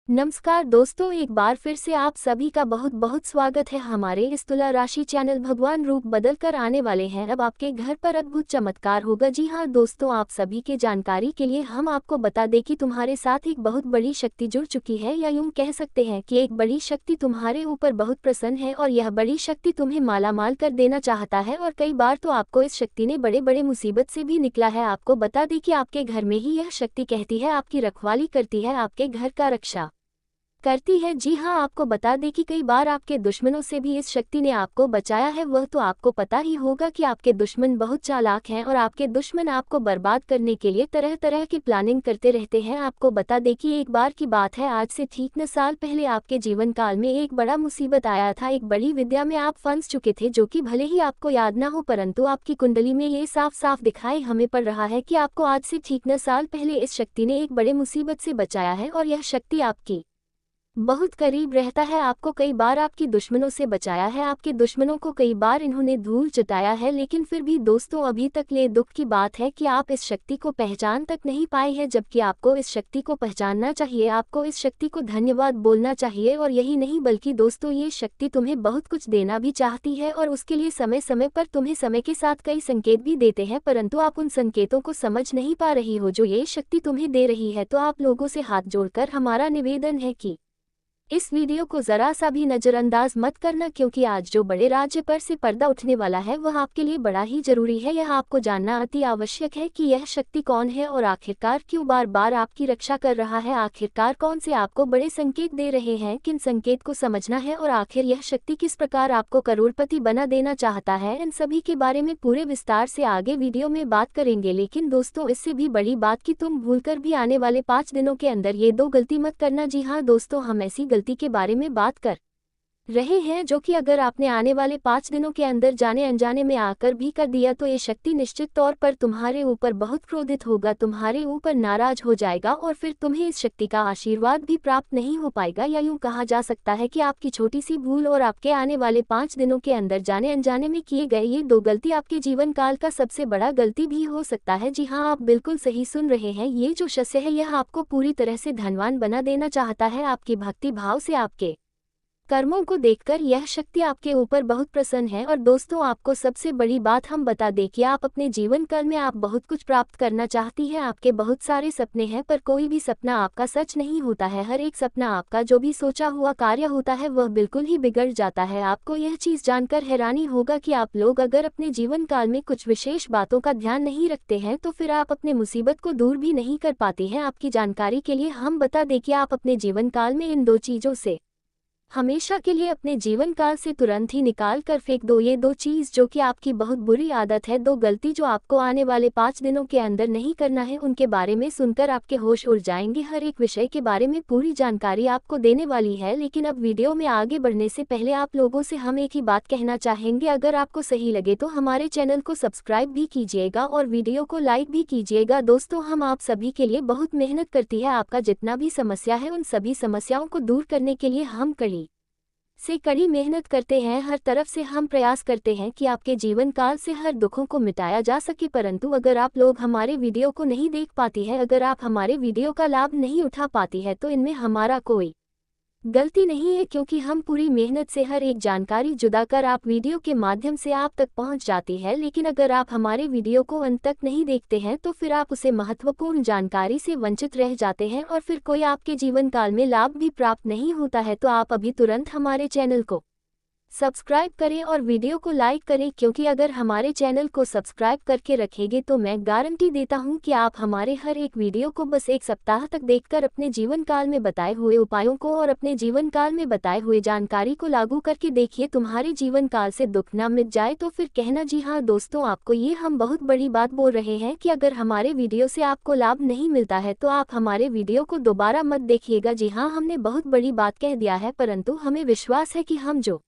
नमस्कार दोस्तों, एक बार फिर से आप सभी का बहुत बहुत स्वागत है हमारे इस तुला राशि चैनल। भगवान रूप बदल कर आने वाले हैं, अब आपके घर पर अद्भुत चमत्कार होगा। जी हाँ दोस्तों, आप सभी के जानकारी के लिए हम आपको बता दें कि तुम्हारे साथ एक बहुत बड़ी शक्ति जुड़ चुकी है, या यूं कह सकते हैं कि एक बड़ी शक्ति तुम्हारे ऊपर बहुत प्रसन्न है और यह बड़ी शक्ति तुम्हें मालामाल कर देना चाहता है। और कई बार तो आपको इस शक्ति ने बड़े बड़े मुसीबत से भी निकला है। आपको बता दें कि आपके घर में ही यह शक्ति कहती है, आपकी रखवाली करती है, आपके घर का रक्षा करती है। जी हाँ, आपको बता दें कि कई बार आपके दुश्मनों से भी इस शक्ति ने आपको बचाया है। वह तो आपको पता ही होगा कि आपके दुश्मन बहुत चालाक हैं और आपके दुश्मन आपको बर्बाद करने के लिए तरह तरह की प्लानिंग करते रहते हैं। आपको बता दें कि एक बार की बात है, आज से ठीक 9 साल पहले आपके जीवन काल में एक बड़ा मुसीबत आया था। एक बड़ी विद्या में आप फंस चुके थे, जो कि भले ही आपको याद ना हो, परंतु आपकी कुंडली में ये साफ साफ दिखाई हमें पड़ रहा है कि आपको आज से ठीक 9 साल पहले इस शक्ति ने एक बड़े मुसीबत से बचाया है। और यह शक्ति आपकी बहुत करीब रहता है, आपको कई बार आपकी दुश्मनों से बचाया है, आपके दुश्मनों को कई बार इन्होंने धूल चटाया है। लेकिन फिर भी दोस्तों, अभी तक ये दुख की बात है कि आप इस शक्ति को पहचान तक नहीं पाए हैं, जबकि आपको इस शक्ति को पहचानना चाहिए। आपको इस शक्ति को धन्यवाद बोलना चाहिए। और यही नहीं बल्कि दोस्तों, ये शक्ति तुम्हें बहुत कुछ देना भी चाहती है और उसके लिए समय समय पर तुम्हें समय के साथ कई संकेत भी देते हैं, परंतु आप उन संकेतों को समझ नहीं पा रही हो जो ये शक्ति तुम्हें दे रही है। तो आप लोगों से हाथ जोड़कर हमारा निवेदन है कि इस वीडियो को जरा सा भी नजरअंदाज मत करना, क्योंकि आज जो बड़े राज्य पर से पर्दा उठने वाला है वह आपके लिए बड़ा ही जरूरी है। यह आपको जानना अति आवश्यक है कि यह शक्ति कौन है और आखिरकार क्यों बार बार आपकी रक्षा कर रहा है। आखिरकार कौन से आपको बड़े संकेत दे रहे हैं, किन संकेत को समझना है और आखिर यह शक्ति किस प्रकार आपको करोड़पति बना देना चाहता है, इन सभी के बारे में पूरे विस्तार से आगे वीडियो में बात करेंगे। लेकिन दोस्तों, इससे भी बड़ी बात कि तुम भूलकर भी आने वाले 5 दिनों के अंदर ये 2 गलती मत करना। जी हाँ दोस्तों, हम ऐसी गलती के बारे में बात कर रहे हैं जो कि अगर आपने आने वाले 5 दिनों के अंदर जाने अनजाने में आकर भी कर दिया तो ये शक्ति निश्चित तौर पर तुम्हारे ऊपर बहुत क्रोधित होगा, तुम्हारे ऊपर नाराज हो जाएगा और फिर तुम्हें इस शक्ति का आशीर्वाद भी प्राप्त नहीं हो पाएगा। या यूं कहा जा सकता है कि आपकी छोटी सी भूल और आपके आने वाले 5 दिनों के अंदर जाने अनजाने में किए गए ये 2 गलती आपके जीवन काल का सबसे बड़ा गलती भी हो सकता है। जी हाँ, आप बिल्कुल सही सुन रहे हैं। ये जो शस्य है यह आपको पूरी तरह से धनवान बना देना चाहता है। आपकी भक्ति भाव से, आपके कर्मों को देखकर यह शक्ति आपके ऊपर बहुत प्रसन्न है। और दोस्तों, आपको सबसे बड़ी बात हम बता दें कि आप अपने जीवन काल में आप बहुत कुछ प्राप्त करना चाहती हैं। आपके बहुत सारे सपने हैं, पर कोई भी सपना आपका सच नहीं होता है। हर एक सपना आपका जो भी सोचा हुआ कार्य होता है वह बिल्कुल ही बिगड़ जाता है। आपको यह चीज़ जानकर हैरानी होगा कि आप लोग अगर अपने जीवन काल में कुछ विशेष बातों का ध्यान नहीं रखते हैं तो फिर आप अपने मुसीबत को दूर भी नहीं कर पाते हैं। आपकी जानकारी के लिए हम बता दें कि आप अपने जीवन काल में इन 2 चीज़ों से हमेशा के लिए अपने जीवन काल से तुरंत ही निकाल कर फेंक दो। ये 2 चीज़ जो कि आपकी बहुत बुरी आदत है, 2 गलती जो आपको आने वाले 5 दिनों के अंदर नहीं करना है, उनके बारे में सुनकर आपके होश उड़ जाएंगे। हर एक विषय के बारे में पूरी जानकारी आपको देने वाली है। लेकिन अब वीडियो में आगे बढ़ने से पहले आप लोगों से हम एक ही बात कहना चाहेंगे, अगर आपको सही लगे तो हमारे चैनल को सब्सक्राइब भी कीजिएगा और वीडियो को लाइक भी कीजिएगा। दोस्तों, हम आप सभी के लिए बहुत मेहनत करती है, आपका जितना भी समस्या है उन सभी समस्याओं को दूर करने के लिए हम कड़ी मेहनत करते हैं। हर तरफ से हम प्रयास करते हैं कि आपके जीवन काल से हर दुखों को मिटाया जा सके। परंतु अगर आप लोग हमारे वीडियो को नहीं देख पाती है, अगर आप हमारे वीडियो का लाभ नहीं उठा पाती है, तो इनमें हमारा कोई गलती नहीं है, क्योंकि हम पूरी मेहनत से हर एक जानकारी जुदा कर आप वीडियो के माध्यम से आप तक पहुंच जाती है। लेकिन अगर आप हमारे वीडियो को अंत तक नहीं देखते हैं तो फिर आप उसे महत्वपूर्ण जानकारी से वंचित रह जाते हैं और फिर कोई आपके जीवन काल में लाभ भी प्राप्त नहीं होता है। तो आप अभी तुरंत हमारे चैनल को सब्सक्राइब करें और वीडियो को लाइक करें, क्योंकि अगर हमारे चैनल को सब्सक्राइब करके रखेंगे तो मैं गारंटी देता हूं कि आप हमारे हर एक वीडियो को बस 1 सप्ताह तक देखकर अपने जीवन काल में बताए हुए उपायों को और अपने जीवन काल में बताए हुए जानकारी को लागू करके देखिए, तुम्हारे जीवन काल से दुख ना मिट जाए तो फिर कहना। जी हाँ दोस्तों, आपको ये हम बहुत बड़ी बात बोल रहे हैं कि अगर हमारे वीडियो से आपको लाभ नहीं मिलता है तो आप हमारे वीडियो को दोबारा मत देखिएगा। जी हाँ, हमने बहुत बड़ी बात कह दिया है, परंतु हमें विश्वास है कि हम जो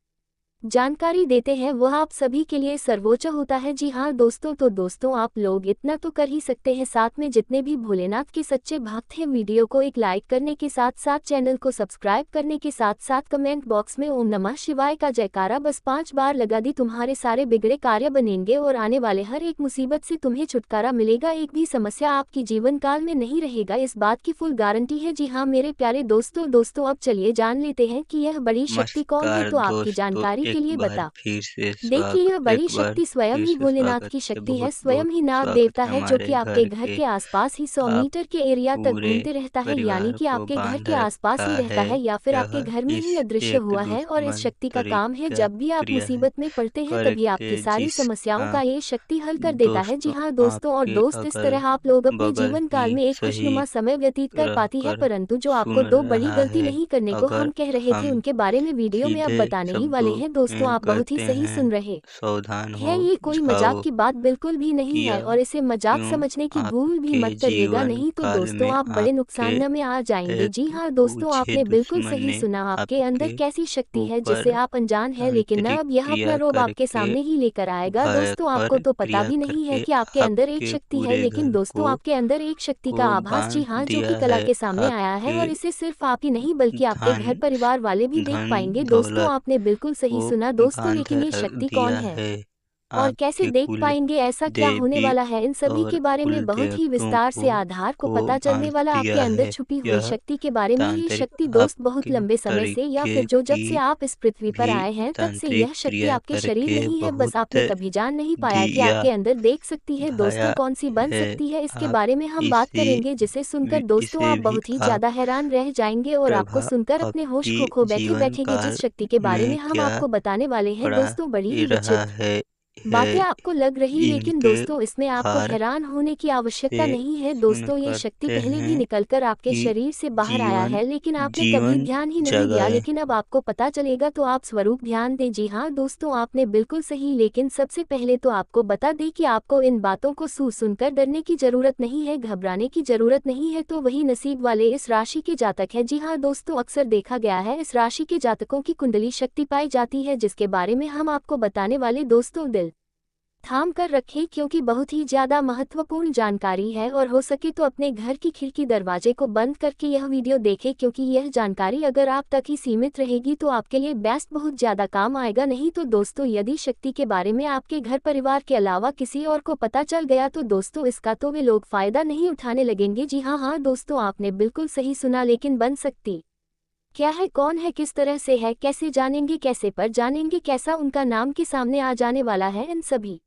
जानकारी देते हैं वह आप सभी के लिए सर्वोच्च होता है। जी हाँ दोस्तों, तो दोस्तों आप लोग इतना तो कर ही सकते हैं, साथ में जितने भी भोलेनाथ के सच्चे भक्त हैं वीडियो को एक लाइक करने के साथ साथ चैनल को सब्सक्राइब करने के साथ साथ कमेंट बॉक्स में ओम नमः शिवाय का जयकारा बस 5 बार लगा दी, तुम्हारे सारे बिगड़े कार्य बनेंगे और आने वाले हर एक मुसीबत से तुम्हें छुटकारा मिलेगा, एक भी समस्या आपकी जीवन काल में नहीं रहेगा, इस बात की फुल गारंटी है। जी हाँ मेरे प्यारे दोस्तों अब चलिए जान लेते हैं कि यह बड़ी शक्ति कौन है। नमस्कार तो आपकी दोस्तों, जानकारी के एक लिए बार बता फिर से देखिए, यह बड़ी एक बार शक्ति स्वयं फिर ही से भोलेनाथ स्वागत की है। शक्ति है, बहुत स्वयं बहुत ही नाग स्वागत देवता है है जो हमारे कि आपके घर घर पे। के आसपास ही 100 आप मीटर के एरिया तक पूरे घूमते रहता है, यानी परिवार कि को आपके घर बांध के आसपास रखा ही रहता है। है या फिर यह आपके घर में ही इस अदृश्य एक हुआ है। और इस दुश्मन शक्ति का काम है तरीका जब भी आप क्रिया है मुसीबत में पड़ते हैं तभी आपकी करके सारी जिस समस्याओं का ये शक्ति हल कर देता है। जी दोस्तों हाँ दोस्तों, और आपके दोस्त इस अगल तरह आप लोग अपने बगल जीवन ही काल में एक सही खुशनुमा समय व्यतीत कर पाती है, रहकर परंतु जो आपको सुन 2 बड़ी रहा गलती है। नहीं करने को हम अगर कह रहे थे हम उनके बारे में वीडियो में अब सीधे बताने ही वाले शब्दों हैं। दोस्तों में आप बहुत ही कहते सही हैं, सुन रहे सावधान है, हो ये कोई मजाक जाओ। की बात बिल्कुल भी नहीं किया है और इसे मजाक क्यों समझने की भूल भी आपके मत करिएगा, जीवन नहीं तो काल दोस्तों में आप बड़े आपके नुकसान में आ जाएंगे। जी एक हाँ दोस्तों, ओछे आपने बिल्कुल दुश्मन सही ने सुना, आपके अंदर आपके कैसी शक्ति है जिससे ऊपर आप अनजान है, लेकिन न तांत्रिक अब यह अपना क्रिया रोब आपके करके सामने ही लेकर आएगा। दोस्तों आपको भयंकर तो पता क्रिया भी नहीं है करके कि आपके अंदर एक आपके शक्ति है, पूरे लेकिन घर दोस्तों आपके अंदर एक शक्ति का को आभास, जी बांध हाँ, जो कि दिया कला है। के सामने आया है, आपके और इसे सिर्फ आप ही नहीं बल्कि आपके घर धन परिवार वाले भी देख धन पाएंगे। दोस्तों दौलत आपने बिल्कुल सही को सुना दोस्तों, बांध लेकिन ये रख शक्ति कौन दिया है है। और कैसे आपके देख कुल पाएंगे, ऐसा क्या होने देवी वाला है, इन सभी और के बारे कुल में बहुत ही देवतों विस्तार से आधार को को पता चलने बांध वाला आपके दिया अंदर है। छुपी हुई यह शक्ति के बारे में। ये तांत्रिक शक्ति दोस्त बहुत आपके लंबे समय से या तरीके फिर जो जब से की आप इस पृथ्वी पर भी आए हैं तब से तांत्रिक यह शक्ति क्रिया आपके शरीर में करके ही है, बस बहुत आपने कभी जान नहीं पाया कि दिया आपके अंदर देख सकती है। दोस्तों भाया कौन सी बन है। सकती है इसके आप बारे में हम बात इसी करेंगे, जिसे सुनकर दोस्तों इसे आप भी बहुत ही आप ज्यादा हैरान रह जाएंगे और आपको सुनकर अपने होश आपकी खो बैठे जीवन बैठेंगे। काल जिस शक्ति के बारे में में हम क्या आपको बताने वाले हैं पड़ा दोस्तों, बड़ी ही रहा विचित्र है बातें आपको लग रही, लेकिन इनके दोस्तों इसमें आपको भार हैरान होने की से आवश्यकता नहीं है। सुन दोस्तों ये कर शक्ति कहते पहले भी हैं निकलकर आपके कि शरीर से बाहर आया जीवन है, लेकिन आपने कभी जीवन ध्यान ही नहीं दिया, जगाए। लेकिन अब आपको पता चलेगा तो आप स्वरूप ध्यान दें। जी हाँ दोस्तों, आपने बिल्कुल सही, लेकिन सबसे पहले तो आपको बता दें कि आपको इन बातों को सुनकर डरने की जरूरत नहीं है, घबराने की जरूरत नहीं है, तो वही नसीब वाले इस राशि के जातक है। जी हाँ दोस्तों, अक्सर देखा गया है इस राशि के जातकों की कुंडली शक्ति पाई जाती है, जिसके बारे में हम आपको बताने वाले दोस्तों दिल थाम कर रखें, क्योंकि बहुत ही ज्यादा महत्वपूर्ण जानकारी है, और हो सके तो अपने घर की खिड़की दरवाजे को बंद करके यह वीडियो देखें, क्योंकि यह जानकारी अगर आप तक ही सीमित रहेगी तो आपके लिए बेस्ट बहुत ज्यादा काम आएगा। नहीं तो दोस्तों यदि शक्ति के बारे में आपके घर परिवार के अलावा किसी और को पता चल गया तो दोस्तों इसका तो वे लोग फायदा नहीं उठाने लगेंगे। जी हाँ दोस्तों, आपने बिल्कुल सही सुना, लेकिन बन सकती क्या है, कौन है, किस तरह से है, कैसे जानेंगे, कैसे पर जानेंगे, कैसा उनका नाम के सामने आ जाने वाला है, इन सभी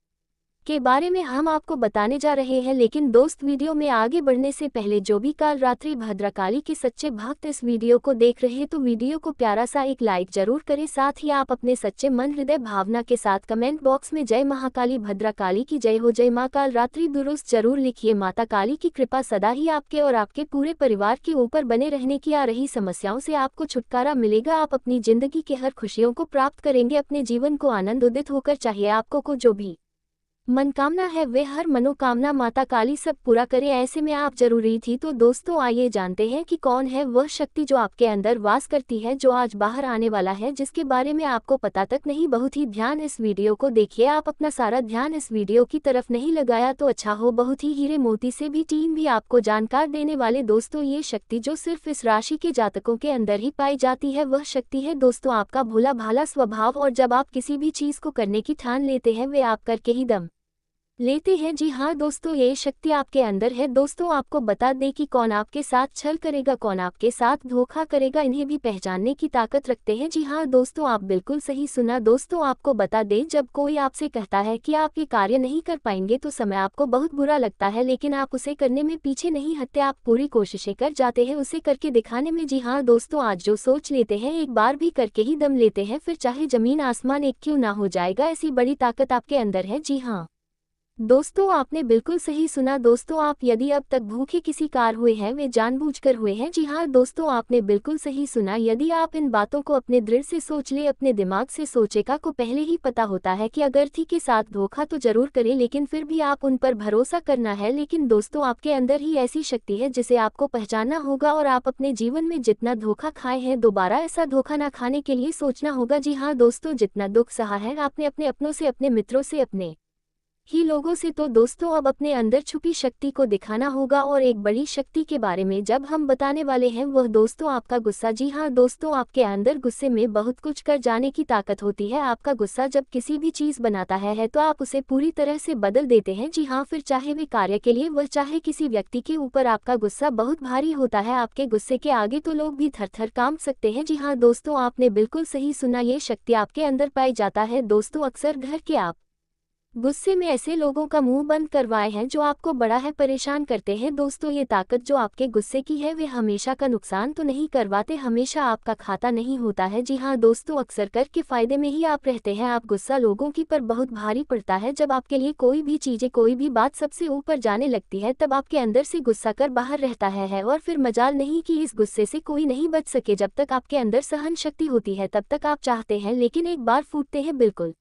के बारे में हम आपको बताने जा रहे हैं। लेकिन दोस्त वीडियो में आगे बढ़ने से पहले जो भी काल रात्रि भद्रकाली के सच्चे भक्त इस वीडियो को देख रहे हैं तो वीडियो को प्यारा सा एक लाइक जरूर करें, साथ ही आप अपने सच्चे मन हृदय भावना के साथ कमेंट बॉक्स में जय महाकाली भद्रकाली की जय हो, जय माँ काल रात्रि दुरुस्त जरूर लिखिए। माता काली की कृपा सदा ही आपके और आपके पूरे परिवार के ऊपर बने रहने की, आ रही समस्याओं से आपको छुटकारा मिलेगा, आप अपनी जिंदगी के हर खुशियों को प्राप्त करेंगे, अपने जीवन को आनंद उदित होकर, चाहिए आपको को जो भी मनकामना है वे हर मनोकामना माता काली सब पूरा करे, ऐसे में आप जरूरी थी। तो दोस्तों आइए जानते हैं कि कौन है वह शक्ति जो आपके अंदर वास करती है, जो आज बाहर आने वाला है, जिसके बारे में आपको पता तक नहीं। बहुत ही ध्यान इस वीडियो को देखिए, आप अपना सारा ध्यान इस वीडियो की तरफ नहीं लगाया तो अच्छा हो, बहुत ही हीरे मोती से भी टीम भी आपको जानकार देने वाले। दोस्तों ये शक्ति जो सिर्फ इस राशि के जातकों के अंदर ही पाई जाती है वह शक्ति है दोस्तों आपका भोला भाला स्वभाव, और जब आप किसी भी चीज को करने की ठान लेते हैं वे आप करके ही दम लेते हैं। जी हाँ दोस्तों, ये शक्ति आपके अंदर है। दोस्तों आपको बता दें कि कौन आपके साथ छल करेगा, कौन आपके साथ धोखा करेगा, इन्हें भी पहचानने की ताकत रखते हैं। जी हाँ दोस्तों, आप बिल्कुल सही सुना। दोस्तों आपको बता दें, जब कोई आपसे कहता है कि आप ये कार्य नहीं कर पाएंगे तो समय आपको बहुत बुरा लगता है, लेकिन आप उसे करने में पीछे नहीं हटते, आप पूरी कोशिशें कर जाते हैं उसे करके दिखाने में। जी हाँ दोस्तों, आज जो सोच लेते हैं एक बार भी करके ही दम लेते हैं, फिर चाहे जमीन आसमान एक क्यों ना हो जाएगा, ऐसी बड़ी ताकत आपके अंदर है। जी हाँ दोस्तों आपने बिल्कुल सही सुना। दोस्तों आप यदि अब तक भूखे किसी कार हुए हैं वे जानबूझकर हुए हैं। जी हाँ दोस्तों आपने बिल्कुल सही सुना। यदि आप इन बातों को अपने दृढ़ से सोच ले, अपने दिमाग से सोचेगा को पहले ही पता होता है कि अगर थी के साथ धोखा तो जरूर करें, लेकिन फिर भी आप उन पर भरोसा करना है। लेकिन दोस्तों आपके अंदर ही ऐसी शक्ति है जिसे आपको पहचानना होगा और आप अपने जीवन में जितना धोखा खाए हैं दोबारा ऐसा धोखा ना खाने के लिए सोचना होगा। जी हाँ दोस्तों जितना दुख सहा है आपने अपने अपनों से, अपने मित्रों से, अपने ही लोगों से, तो दोस्तों अब अपने अंदर छुपी शक्ति को दिखाना होगा। और एक बड़ी शक्ति के बारे में जब हम बताने वाले हैं वह दोस्तों आपका गुस्सा। जी हाँ दोस्तों आपके अंदर गुस्से में बहुत कुछ कर जाने की ताकत होती है। आपका गुस्सा जब किसी भी चीज़ बनाता है तो आप उसे पूरी तरह से बदल देते हैं। जी हाँ, फिर चाहे वे कार्य के लिए वह चाहे किसी व्यक्ति के ऊपर, आपका गुस्सा बहुत भारी होता है। आपके गुस्से के आगे तो लोग भी थर थर कांप सकते हैं। जी हाँ दोस्तों आपने बिल्कुल सही सुना, ये शक्ति आपके अंदर पाई जाता है। दोस्तों अक्सर घर के आप गुस्से में ऐसे लोगों का मुंह बंद करवाए हैं जो आपको बड़ा है परेशान करते हैं। दोस्तों ये ताकत जो आपके गुस्से की है वे हमेशा का नुकसान तो नहीं करवाते, हमेशा आपका खाता नहीं होता है। जी हाँ दोस्तों अक्सर कर के फायदे में ही आप रहते हैं। आप गुस्सा लोगों की पर बहुत भारी पड़ता है। जब आपके लिए कोई भी चीजें, कोई भी बात सबसे ऊपर जाने लगती है तब आपके अंदर से गुस्सा कर बाहर रहता है और फिर मजाल नहीं कि इस गुस्से से कोई नहीं बच सके। जब तक आपके अंदर सहन शक्ति होती है तब तक आप चाहते हैं, लेकिन एक बार फूटते हैं बिल्कुल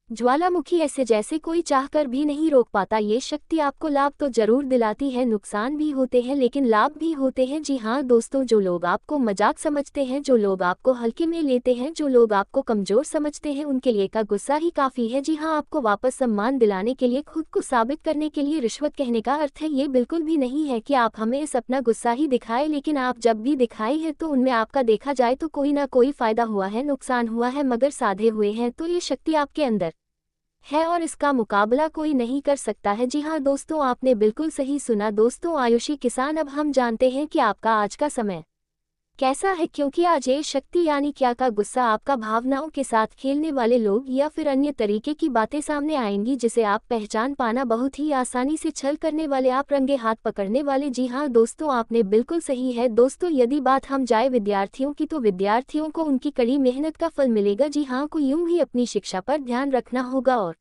ज्वालामुखी, ऐसे जैसे कोई चाहकर भी नहीं रोक पाता। ये शक्ति आपको लाभ तो जरूर दिलाती है, नुकसान भी होते हैं लेकिन लाभ भी होते हैं। जी हाँ दोस्तों जो लोग आपको मजाक समझते हैं, जो लोग आपको हल्के में लेते हैं, जो लोग आपको कमजोर समझते हैं उनके लिए का गुस्सा ही काफी है। जी हाँ, आपको वापस सम्मान दिलाने के लिए, खुद को साबित करने के लिए रिश्वत कहने का अर्थ है ये बिल्कुल भी नहीं है कि आप हमें इस अपना गुस्सा ही दिखाए, लेकिन आप जब भी दिखाई है तो उनमें आपका देखा जाए तो कोई ना कोई फायदा हुआ है, नुकसान हुआ है, मगर साधे हुए हैं। तो ये शक्ति आपके अंदर है और इसका मुकाबला कोई नहीं कर सकता है। जी हाँ दोस्तों आपने बिल्कुल सही सुना। दोस्तों आयुषी किसान, अब हम जानते हैं कि आपका आज का समय कैसा है, क्योंकि आज ये शक्ति यानी क्या का गुस्सा, आपका भावनाओं के साथ खेलने वाले लोग या फिर अन्य तरीके की बातें सामने आएंगी जिसे आप पहचान पाना बहुत ही आसानी से, छल करने वाले, आप रंगे हाथ पकड़ने वाले। जी हाँ दोस्तों आपने बिल्कुल सही है। दोस्तों यदि बात हम जाए विद्यार्थियों की तो विद्यार्थियों को उनकी कड़ी मेहनत का फल मिलेगा। जी हाँ, को यूं ही अपनी शिक्षा पर ध्यान रखना होगा। और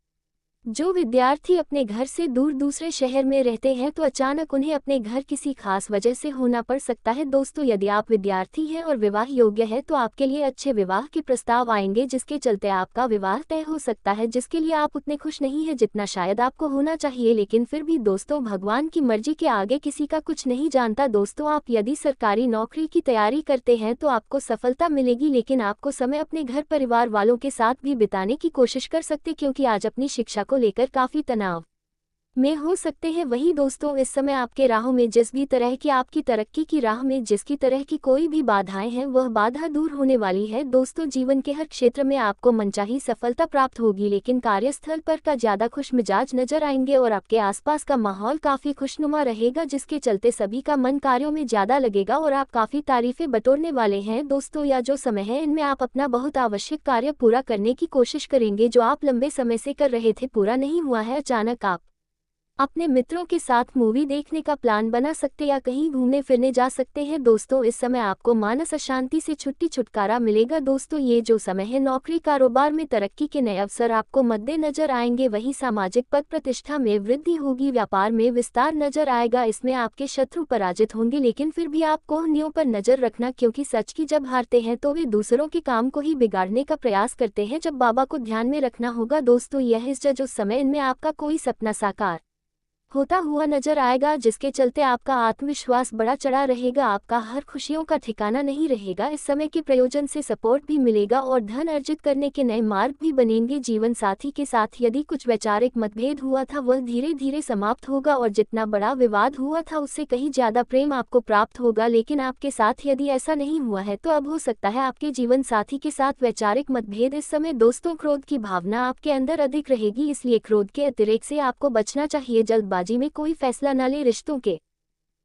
जो विद्यार्थी अपने घर से दूर दूसरे शहर में रहते हैं तो अचानक उन्हें अपने घर किसी खास वजह से होना पड़ सकता है। दोस्तों यदि आप विद्यार्थी हैं और विवाह योग्य है तो आपके लिए अच्छे विवाह के प्रस्ताव आएंगे जिसके चलते आपका विवाह तय हो सकता है, जिसके लिए आप उतने खुश नहीं हैं जितना शायद आपको होना चाहिए। लेकिन फिर भी दोस्तों भगवान की मर्जी के आगे किसी का कुछ नहीं जानता। दोस्तों आप यदि सरकारी नौकरी की तैयारी करते हैं तो आपको सफलता मिलेगी, लेकिन आपको समय अपने घर परिवार वालों के साथ भी बिताने की कोशिश कर सकते, क्योंकि आज अपनी शिक्षा को लेकर काफी तनाव में हो सकते हैं। वही दोस्तों इस समय आपके राहों में जिस भी तरह की, आपकी तरक्की की राह में जिसकी तरह की कोई भी बाधाएं हैं वह बाधा दूर होने वाली है। दोस्तों जीवन के हर क्षेत्र में आपको मनचाही सफलता प्राप्त होगी, लेकिन कार्यस्थल पर का ज्यादा खुश मिजाज नजर आएंगे और आपके आसपास का माहौल काफी खुशनुमा रहेगा, जिसके चलते सभी का मन कार्यों में ज्यादा लगेगा और आप काफी तारीफें बटोरने वाले हैं। दोस्तों या जो समय है इनमें आप अपना बहुत आवश्यक कार्य पूरा करने की कोशिश करेंगे जो आप लंबे समय से कर रहे थे, पूरा नहीं हुआ है। अचानक आप अपने मित्रों के साथ मूवी देखने का प्लान बना सकते या कहीं घूमने फिरने जा सकते हैं। दोस्तों इस समय आपको मानस अशांति से छुटकारा मिलेगा। दोस्तों ये जो समय है नौकरी कारोबार में तरक्की के नए अवसर आपको मद्देनजर आएंगे, वहीं सामाजिक पद प्रतिष्ठा में वृद्धि होगी, व्यापार में विस्तार नजर आएगा। इसमें आपके शत्रु पराजित होंगे, लेकिन फिर भी आप कोहनियों पर नजर रखना, क्योंकि सच की जब हारते हैं तो वे दूसरों के काम को ही बिगाड़ने का प्रयास करते हैं। जब बाबा को ध्यान में रखना होगा। दोस्तों यह जो समय इनमें आपका कोई सपना साकार होता हुआ नजर आएगा, जिसके चलते आपका आत्मविश्वास बड़ा चढ़ा रहेगा, आपका हर खुशियों का ठिकाना नहीं रहेगा। इस समय के प्रयोजन से सपोर्ट भी मिलेगा और धन अर्जित करने के नए मार्ग भी बनेंगे। जीवन साथी के साथ यदि कुछ वैचारिक मतभेद हुआ था वह धीरे धीरे समाप्त होगा और जितना बड़ा विवाद हुआ था उससे कहीं ज्यादा प्रेम आपको प्राप्त होगा। लेकिन आपके साथ यदि ऐसा नहीं हुआ है तो अब हो सकता है आपके जीवन साथी के साथ वैचारिक मतभेद। इस समय दोस्तों क्रोध की भावना आपके अंदर अधिक रहेगी, इसलिए क्रोध के अतिरेक से आपको बचना चाहिए। जल्दबाजी में कोई फैसला न ले, रिश्तों के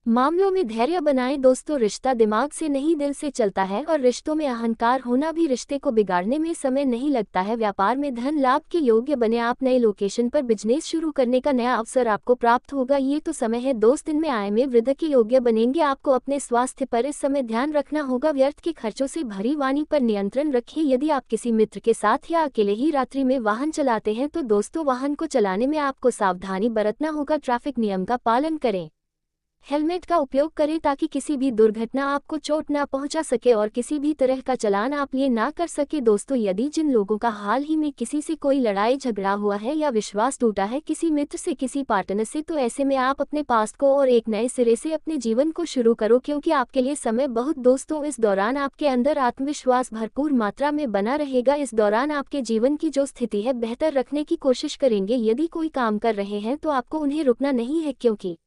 मामलों में धैर्य बनाएं दोस्तों। रिश्ता दिमाग से नहीं दिल से चलता है और रिश्तों में अहंकार होना भी रिश्ते को बिगाड़ने में समय नहीं लगता है। व्यापार में धन लाभ के योग्य बने आप। नए लोकेशन पर बिजनेस शुरू करने का नया अवसर आपको प्राप्त होगा। ये तो समय है दोस्त, दिन में आय में वृद्धि के योग्य बनेंगे। आपको अपने स्वास्थ्य पर इस समय ध्यान रखना होगा। व्यर्थ के खर्चों से भरी वाणी पर नियंत्रण रखिए। यदि आप किसी मित्र के साथ या अकेले ही रात्रि में वाहन चलाते हैं तो दोस्तों वाहन को चलाने में आपको सावधानी बरतना होगा। ट्रैफिक नियम का पालन करें। हेलमेट का उपयोग करें ताकि किसी भी दुर्घटना आपको चोट ना पहुंचा सके और किसी भी तरह का चालान आप ये ना कर सके। दोस्तों यदि जिन लोगों का हाल ही में किसी से कोई लड़ाई झगड़ा हुआ है या विश्वास टूटा है किसी मित्र से किसी पार्टनर से, तो ऐसे में आप अपने पास्ट को और एक नए सिरे से अपने जीवन को शुरू करो क्योंकि आपके लिए समय बहुत दोस्तों इस दौरान आपके अंदर आत्मविश्वास भरपूर मात्रा में बना रहेगा। इस दौरान आपके जीवन की जो स्थिति है बेहतर रखने की कोशिश करेंगे। यदि कोई काम कर रहे हैं तो आपको उन्हें रुकना नहीं है क्योंकि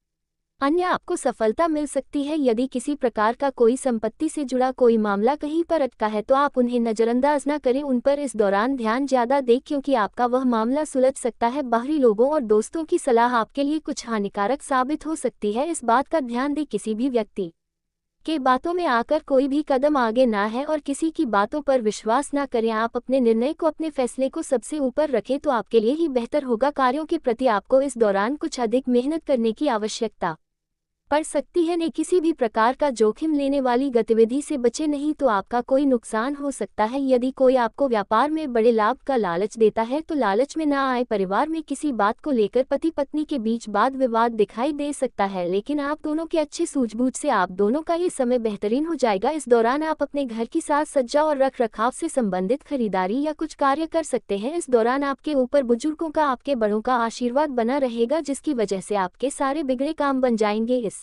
अन्य आपको सफलता मिल सकती है। यदि किसी प्रकार का कोई संपत्ति से जुड़ा कोई मामला कहीं पर अटका है तो आप उन्हें नजरअंदाज न करें, उन पर इस दौरान ध्यान ज्यादा दें क्योंकि आपका वह मामला सुलझ सकता है। बाहरी लोगों और दोस्तों की सलाह आपके लिए कुछ हानिकारक साबित हो सकती है, इस बात का ध्यान दें। किसी भी व्यक्ति के बातों में आकर कोई भी कदम आगे ना है और किसी की बातों पर विश्वास ना करें। आप अपने निर्णय को अपने फैसले को सबसे ऊपर रखें तो आपके लिए ही बेहतर होगा। कार्यों के प्रति आपको इस दौरान कुछ अधिक मेहनत करने की आवश्यकता पड़ सकती है। ने किसी भी प्रकार का जोखिम लेने वाली गतिविधि से बचे नहीं तो आपका कोई नुकसान हो सकता है। यदि कोई आपको व्यापार में बड़े लाभ का लालच देता है तो लालच में ना आए। परिवार में किसी बात को लेकर पति पत्नी के बीच वाद विवाद दिखाई दे सकता है, लेकिन आप दोनों के अच्छी सूझबूझ से आप दोनों का ये समय बेहतरीन हो जाएगा। इस दौरान आप अपने घर की साज सज्जा और रख रखाव से संबंधित खरीदारी या कुछ कार्य कर सकते हैं। इस दौरान आपके ऊपर बुजुर्गों का आपके बड़ों का आशीर्वाद बना रहेगा जिसकी वजह से आपके सारे बिगड़े काम बन जाएंगे। इस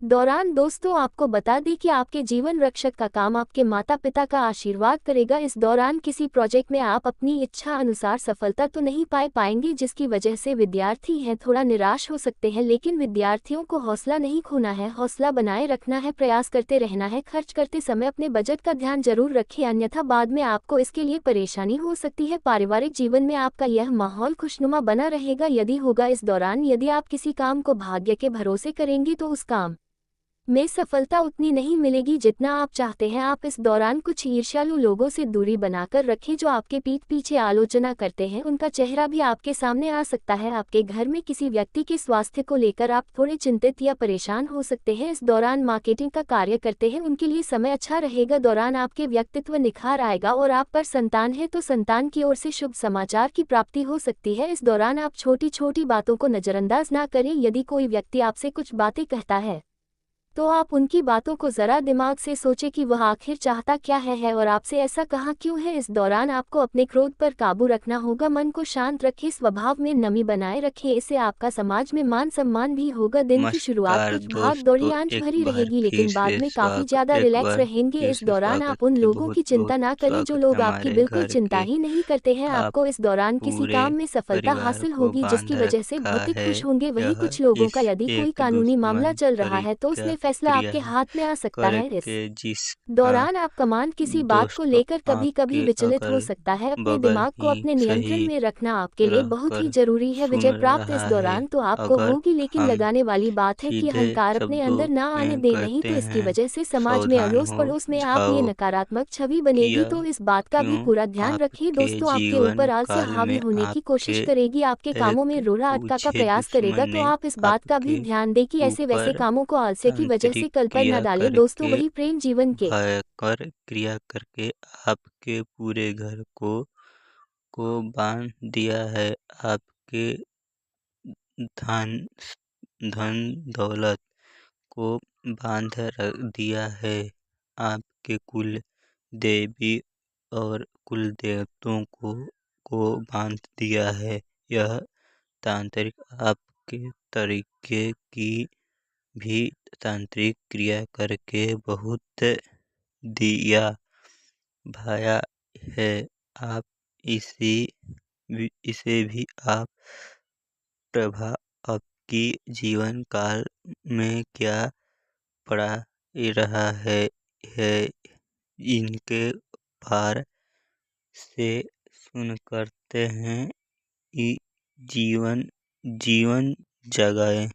दौरान दोस्तों आपको बता दें कि आपके जीवन रक्षक का काम आपके माता पिता का आशीर्वाद करेगा। इस दौरान किसी प्रोजेक्ट में आप अपनी इच्छा अनुसार सफलता तो नहीं पाएंगे जिसकी वजह से विद्यार्थी हैं थोड़ा निराश हो सकते हैं, लेकिन विद्यार्थियों को हौसला नहीं खोना है, हौसला बनाए रखना है, प्रयास करते रहना है। खर्च करते समय अपने बजट का ध्यान जरूर रखें अन्यथा बाद में आपको इसके लिए परेशानी हो सकती है। पारिवारिक जीवन में आपका यह माहौल खुशनुमा बना रहेगा यदि होगा। इस दौरान यदि आप किसी काम को भाग्य के भरोसे करेंगे तो उस काम में सफलता उतनी नहीं मिलेगी जितना आप चाहते हैं। आप इस दौरान कुछ ईर्ष्यालु लोगों से दूरी बनाकर रखें जो आपके पीठ पीछे आलोचना करते हैं, उनका चेहरा भी आपके सामने आ सकता है। आपके घर में किसी व्यक्ति के स्वास्थ्य को लेकर आप थोड़े चिंतित या परेशान हो सकते हैं। इस दौरान मार्केटिंग का कार्य करते हैं उनके लिए समय अच्छा रहेगा। दौरान आपके व्यक्तित्व निखार आएगा और आप पर संतान है तो संतान की ओर से शुभ समाचार की प्राप्ति हो सकती है। इस दौरान आप छोटी छोटी बातों को नजरअंदाज ना करें। यदि कोई व्यक्ति आपसे कुछ बातें कहता है तो आप उनकी बातों को जरा दिमाग से सोचें कि वह आखिर चाहता क्या है और आपसे ऐसा कहा क्यों है। इस दौरान आपको अपने क्रोध पर काबू रखना होगा, मन को शांत रखें, स्वभाव में नमी बनाए रखें, इससे आपका समाज में मान सम्मान भी होगा। दिन की शुरुआत नमस्कार कुछ भाग दौड़ी दोस्तों, आंच एक भरी बार रहेगी फिर लेकिन बाद से में काफी स्वागत ज्यादा एक रिलैक्स बार रहेंगे। फिर इस से दौरान स्वागत आप उन है लोगों बहुत की चिंता बहुत ना करें जो स्वागत है लोग आपकी हमारे बिल्कुल घर चिंता के। ही नहीं करते हैं। आप आपको इस दौरान किसी पूरे काम में सफलता परिवार हासिल को होगी बांध जिसकी वजह से रखा बहुत ही है। खुश होंगे। वहीं यह कुछ लोगों इस का यदि कोई एक कानूनी मामला दुश्मन चल रहा है तो परीक्षा उसमें फैसला क्रिया आपके हाथ में आ सकता है। इस करके जिसका दौरान आप कमान किसी बात को दोस्तों लेकर कभी कभी आपके विचलित हो अगल सकता है। अपने बगल दिमाग को ही अपने सही नियंत्रण में रखना आपके लिए बहुत ही रहकर जरूरी है। सुन विजय प्राप्त इस रहा है। दौरान तो आपको अगर होगी, लेकिन हम लगाने वाली बात है कि सीधे अहंकार अपने शब्दों अंदर ना आने में दे, नहीं कहते तो इसकी हैं, वजह से समाज में सावधान अड़ोस हो पड़ोस में आप ये जाओ। नकारात्मक छवि बनेगी, किया तो इस बात का भी क्यों पूरा ध्यान रखिए। आपके दोस्तों आपके जीवन ऊपर आलस्य काल हावी में होने की कोशिश आपके करेगी, आपके कामों में एक रोड़ा अटका का पूछे प्रयास दुश्मन करेगा, तो ने आप इस बात का भी आपके ध्यान दें कि ऐसे वैसे ऊपर कामों को आलस्य की वजह तांत्रिक से कल पर न क्रिया डालें। दोस्तों करके वही प्रेम जीवन के भयंकर क्रिया करके आपके पूरे घर को बांध दिया है। आपके धन धन दौलत को बांध रख दिया है। आपके कुल देवी और कुल देवताओं को बांध दिया है। यह तांत्रिक आपके तरीके की भी तांत्रिक क्रिया करके बहुत दिया भाया है। आप इसे भी आप प्रभाव आपकी जीवन काल में क्या पड़ा रहा है इनके पार से सुन करते हैं। इ जीवन जीवन जगाए।